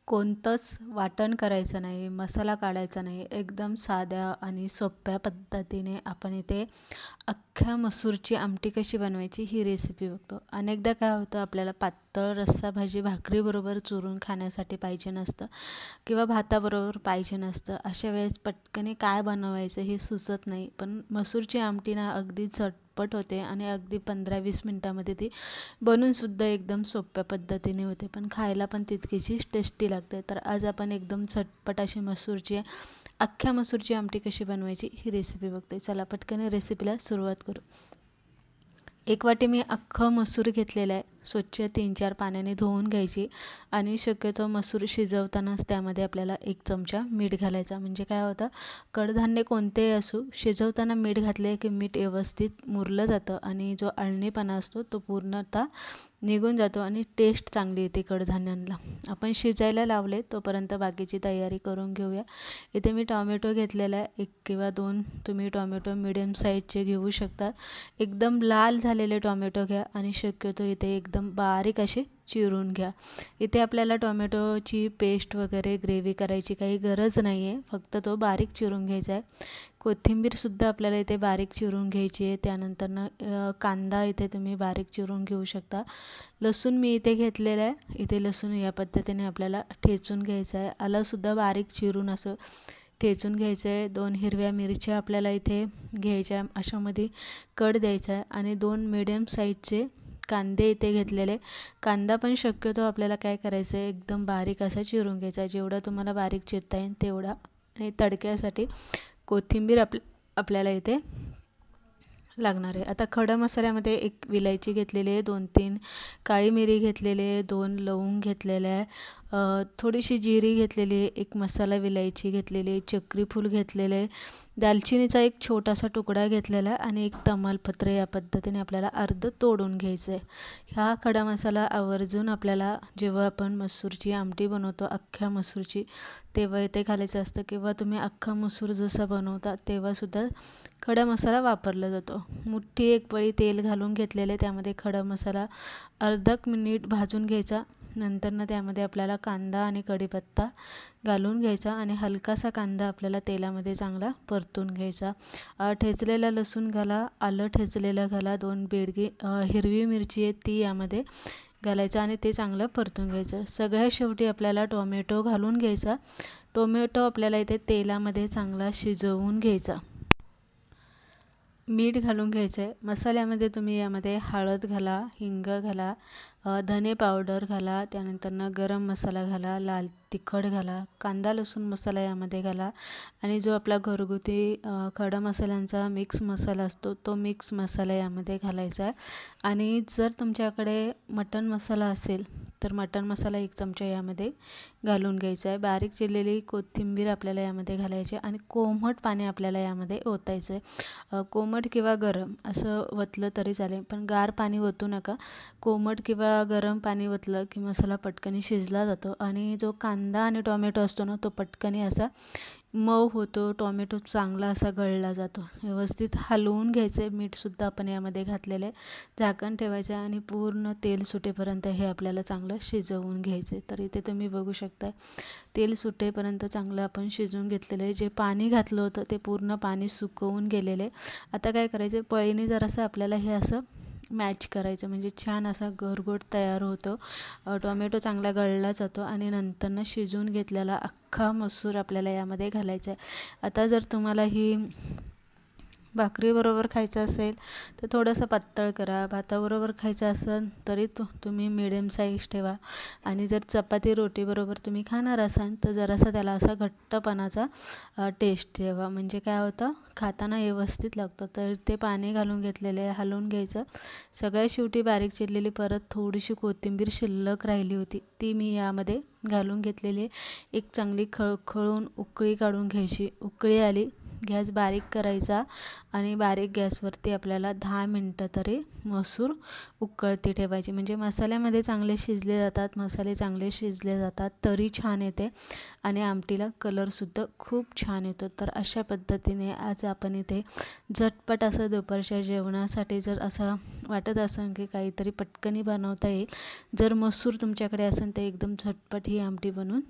कोणतंच वाटण करायचं नाही, मसाला काढायचा नाही. एकदम साध्या आणि सोप्या पद्धतीने आपण इथे अख्ख्या मसूरची आमटी कशी बनवायची ही रेसिपी बघतो. अनेकदा काय होतं, आपल्याला पातळ रस्सा भाजी भाकरीबरोबर चुरून खाण्यासाठी पाहिजे नसतं किंवा भाताबरोबर पाहिजे नसतं. अशा वेळेस पटकन काय बनवायचं हे सुचत नाही. पण मसूरची आमटी ना अगदी झटपट होते आणि अगदी 15-20 मिनिटामध्ये ती बनवूनसुद्धा एकदम सोप्या पद्धतीने होते, पण खायला पण तितकीशी टेस्टी लागते. तर आज आपण एकदम झटपट अशी अख्ख्या मसूरची आमटी कशी बनवायची ही रेसिपी बघतोय. चला पटकन रेसिपीला सुरुवात करू. 1 वाटी मी अख्खं मसूर घेतलेलं आहे. स्वच्छ 3-4 पाण्याने धुवून घ्यायची आणि शक्यतो मसूर शिजवतानाच त्यामध्ये आपल्याला 1 चमचा मीठ घालायचा. म्हणजे काय होतं, कडधान्य कोणतेही असू, शिजवताना मीठ घातले की मीठ व्यवस्थित मुरलं जातं आणि जो अळणीपणा असतो तो पूर्णतः निघून जातो आणि टेस्ट चांगली येते कडधान्यांना. आपण शिजायला लावले तोपर्यंत बाकीची तयारी करून घेऊया. इथे मी टोमॅटो घेतलेला आहे. 1 किंवा 2 तुम्ही टोमॅटो मिडियम साईजचे घेऊ शकता. एकदम लाल झालेले टोमॅटो घ्या आणि शक्यतो इथे एकदम बारीक असे चिरून घ्या. इथे आपल्याला टोमॅटोची पेस्ट वगैरे ग्रेव्ही करायची काही गरज नाही आहे, फक्त तो बारीक चिरून घ्यायचा आहे. कोथिंबीरसुद्धा आपल्याला इथे बारीक चिरून घ्यायची आहे. त्यानंतरनं कांदा इथे तुम्ही बारीक चिरून घेऊ शकता. लसूण मी इथे घेतलेला आहे. इथे लसूण या पद्धतीने आपल्याला ठेचून घ्यायचा आहे. आलंसुद्धा बारीक चिरून असं ठेचून घ्यायचं आहे. 2 हिरव्या मिरच्या आपल्याला इथे घ्यायच्या, अशामध्ये कट द्यायचा आहे आणि 2 मिडियम साईजचे कांदे इथे घेतलेले. कांदा पण शक्यतो आपल्याला काय करायचं आहे, एकदम बारीक असा चिरून घ्यायचा. जेवढा तुम्हाला बारीक चिरता येईल तेवढा. आणि तडक्यासाठी कोथिंबीर आपल्याला इथे लागणार आहे. आता खडा मसाल्यामध्ये 1 विलायची घेतलेली आहे, 2-3 काळी मिरी घेतलेली आहे, 2 लवंग घेतलेले आहे, थोडीशी जिरी घेतलेली आहे, 1 मसाला विलायची घेतलेली आहे, चक्रीफूल घेतलेले आहे, दालचिनीचा 1 छोटासा तुकडा घेतलेला आहे आणि 1 तमालपत्र या पद्धतीने आपल्याला अर्ध तोडून घ्यायचं आहे. हा खडा मसाला आवर्जून आपल्याला जेव्हा आपण मसूरची आमटी बनवतो अख्ख्या मसूरची, तेव्हा इथे घालायचं असतं. किंवा तुम्ही अख्खा मसूर जसा बनवता तेव्हासुद्धा खडा मसाला वापरला जातो. मुठ्ठी 1 पळी तेल घालून घेतलेले, त्यामध्ये खडा मसाला अर्धा मिनिट भाजून घ्यायचा. नंतरनं त्यामध्ये आपल्याला कांदा आणि कढीपत्ता घालून घ्यायचा आणि हलकासा कांदा आपल्याला तेलामध्ये चांगला परतून घ्यायचा. ठेचलेला लसूण घाला, आलं ठेचलेलं घाला, 2 बेडगी हिरवी मिरची आहे ती यामध्ये घालायचं आणि ते चांगलं परतून घ्यायचं. सगळ्यात शेवटी आपल्याला टोमॅटो घालून घ्यायचा. टोमॅटो आपल्याला इथे तेलामध्ये चांगला शिजवून घ्यायचा. मीठ घालून घ्यायचं आहे. मसाल्यामध्ये तुम्ही यामध्ये हळद घाला, हिंग घाला, धने पावडर घाला, त्यानंतरनं गरम मसाला घाला, लाल तिखट घाला, कांदा लसूण मसाला यामध्ये घाला आणि जो आपला घरगुती खडा मसाल्यांचा मिक्स मसाला असतो तो मिक्स मसाला यामध्ये घालायचा आहे. आणि जर तुमच्याकडे मटण मसाला असेल तर मटण मसाला 1 चमचा यामध्ये घालून घ्यायचा आहे. बारीक चिरलेली कोथिंबीर आपल्याला यामध्ये घालायची आणि कोमट पाणी आपल्याला यामध्ये ओतायचं आहे. कोमट किंवा गरम असं ओतलं तरी चालेल, पण गार पाणी ओतू नका. कोमट किंवा गरम पाणी ओतलं की मसाला पटकन शिजला जातो आणि जो कांदा आणि टोमॅटो असतो ना तो पटकन असा मऊ होतो, टोमॅटो चांगला असा गळला जातो. व्यवस्थित हलवून घ्यायचे. मीठसुद्धा आपण यामध्ये घातलेलं आहे. झाकण ठेवायचं आणि पूर्ण तेल सुटेपर्यंत हे आपल्याला चांगलं शिजवून घ्यायचे. तर इथे तुम्ही बघू शकता तेल सुटेपर्यंत चांगलं आपण शिजवून घेतलेलं आहे. जे पाणी घातलं होतं ते पूर्ण पाणी सुकवून गेलेलं आहे. आता काय करायचं, पळीने जरासं आपल्याला हे असं मॅच करायचं, म्हणजे छान असा गरगोट तयार होतो. टोमॅटो चांगला गळला जातो आणि नंतरनं शिजवून घेतलेला अख्खा मसूर आपल्याला यामध्ये घालायचा आहे. आता जर तुम्हाला ही भाकरीबरोबर खायचं असेल तर थोडंसं पातळ करा. भाताबरोबर खायचं असेल तरी तुम्ही मिडियम साईज ठेवा आणि जर चपाती रोटीबरोबर तुम्ही खाणार असाल तर जरासा त्याला असा घट्टपणाचा टेस्ट ठेवा. म्हणजे काय होतं, खाताना व्यवस्थित लागतं. तर ते पाणी घालून घेतलेले हलवून घ्यायचं. सगळ्यात शेवटी बारीक चिरलेली परत थोडीशी कोथिंबीर शिल्लक राहिली होती ती मी यामध्ये घालून घेतलेली आहे. एक चांगली खळखळून उकळी काढून घ्यायची. उकळी आली, गॅस बारीक करायचा आणि बारीक गॅसवरती आपल्याला 10 मिनटं तरी मसूर उकळती ठेवायची. म्हणजे मसाल्यामध्ये चांगले शिजले जातात, मसाले चांगले शिजले जातात, तरी छान येते आणि आमटीला कलरसुद्धा खूप छान येतो. तर अशा पद्धतीने आज आपण इथे झटपट असं दुपारच्या जेवणासाठी जर असं वाटत असेल की काहीतरी पटकनी बनवता येईल, जर मसूर तुमच्याकडे असेल तर एकदम झटपट ही आमटी बनवून